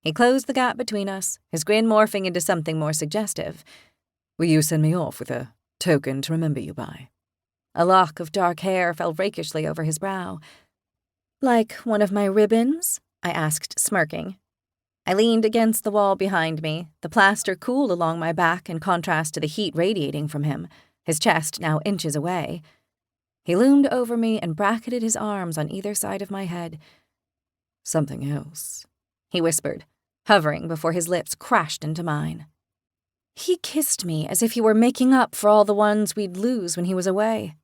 He closed the gap between us, his grin morphing into something more suggestive. Will you send me off with a token to remember you by? A lock of dark hair fell rakishly over his brow. Like one of my ribbons? I asked, smirking. I leaned against the wall behind me, the plaster cool along my back in contrast to the heat radiating from him, his chest now inches away. He loomed over me and bracketed his arms on either side of my head. Something else, he whispered, hovering before his lips crashed into mine. He kissed me as if he were making up for all the ones we'd lose when he was away.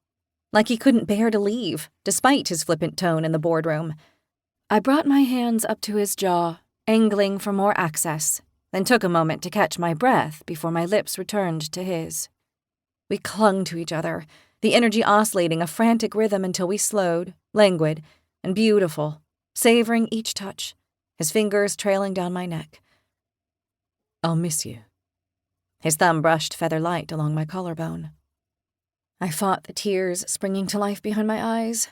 Like he couldn't bear to leave, despite his flippant tone in the boardroom. I brought my hands up to his jaw, angling for more access, then took a moment to catch my breath before my lips returned to his. We clung to each other, the energy oscillating a frantic rhythm until we slowed, languid, and beautiful, savoring each touch, his fingers trailing down my neck. I'll miss you. His thumb brushed feather light along my collarbone. I fought the tears springing to life behind my eyes.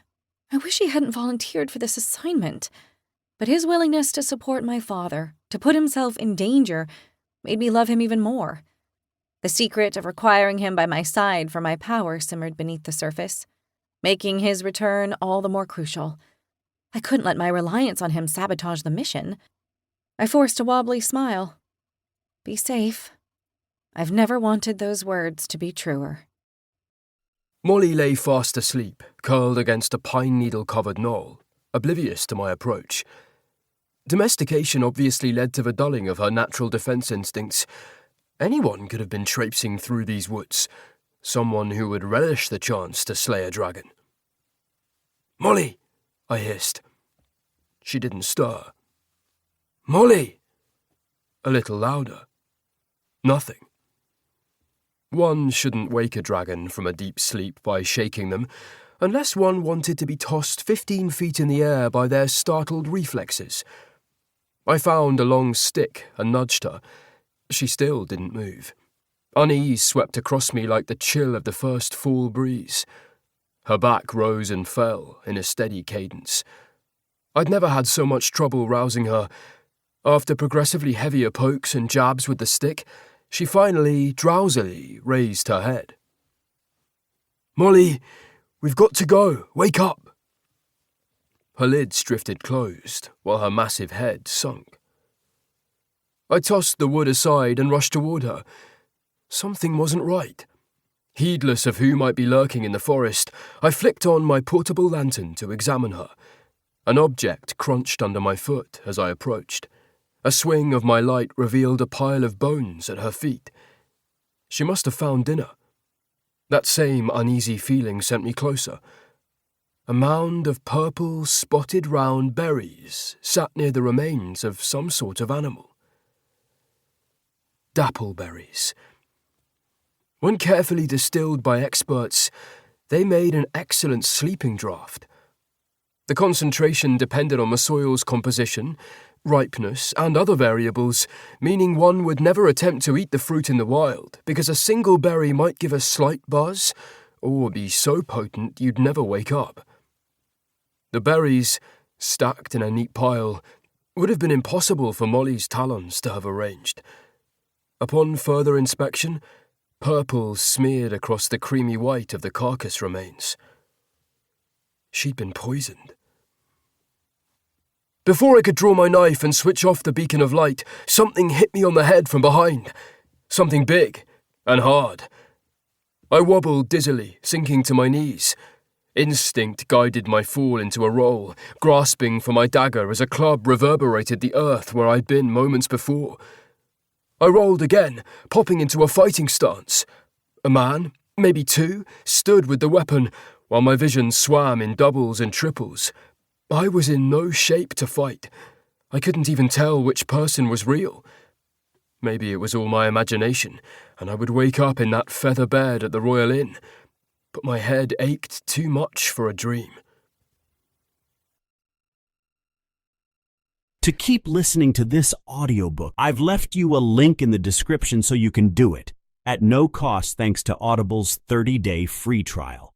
I wish he hadn't volunteered for this assignment. But his willingness to support my father, to put himself in danger, made me love him even more. The secret of requiring him by my side for my power simmered beneath the surface, making his return all the more crucial. I couldn't let my reliance on him sabotage the mission. I forced a wobbly smile. Be safe. I've never wanted those words to be truer. Molly lay fast asleep, curled against a pine needle-covered knoll, oblivious to my approach. Domestication obviously led to the dulling of her natural defense instincts. Anyone could have been traipsing through these woods, someone who would relish the chance to slay a dragon. "Molly!" I hissed. She didn't stir. "Molly!" A little louder. Nothing. One shouldn't wake a dragon from a deep sleep by shaking them, unless one wanted to be tossed 15 feet in the air by their startled reflexes. I found a long stick and nudged her. She still didn't move. Unease swept across me like the chill of the first fall breeze. Her back rose and fell in a steady cadence. I'd never had so much trouble rousing her. After progressively heavier pokes and jabs with the stick, she finally, drowsily, raised her head. "Molly, we've got to go. Wake up." Her lids drifted closed, while her massive head sunk. I tossed the wood aside and rushed toward her. Something wasn't right. Heedless of who might be lurking in the forest, I flicked on my portable lantern to examine her. An object crunched under my foot as I approached. A swing of my light revealed a pile of bones at her feet. She must have found dinner. That same uneasy feeling sent me closer. A mound of purple, spotted round berries sat near the remains of some sort of animal. Dappleberries. When carefully distilled by experts, they made an excellent sleeping draught. The concentration depended on the soil's composition, ripeness, and other variables, meaning one would never attempt to eat the fruit in the wild, because a single berry might give a slight buzz, or be so potent you'd never wake up. The berries, stacked in a neat pile, would have been impossible for Molly's talons to have arranged. Upon further inspection, purple smeared across the creamy white of the carcass remains. She'd been poisoned. Before I could draw my knife and switch off the beacon of light, something hit me on the head from behind. Something big and hard. I wobbled dizzily, sinking to my knees. Instinct guided my fall into a roll, grasping for my dagger as a club reverberated the earth where I'd been moments before. I rolled again, popping into a fighting stance. A man, maybe two, stood with the weapon, while my vision swam in doubles and triples. I was in no shape to fight. I couldn't even tell which person was real. Maybe it was all my imagination, and I would wake up in that feather bed at the Royal Inn. But my head ached too much for a dream. To keep listening to this audiobook, I've left you a link in the description so you can do it, at no cost thanks to Audible's 30-day free trial.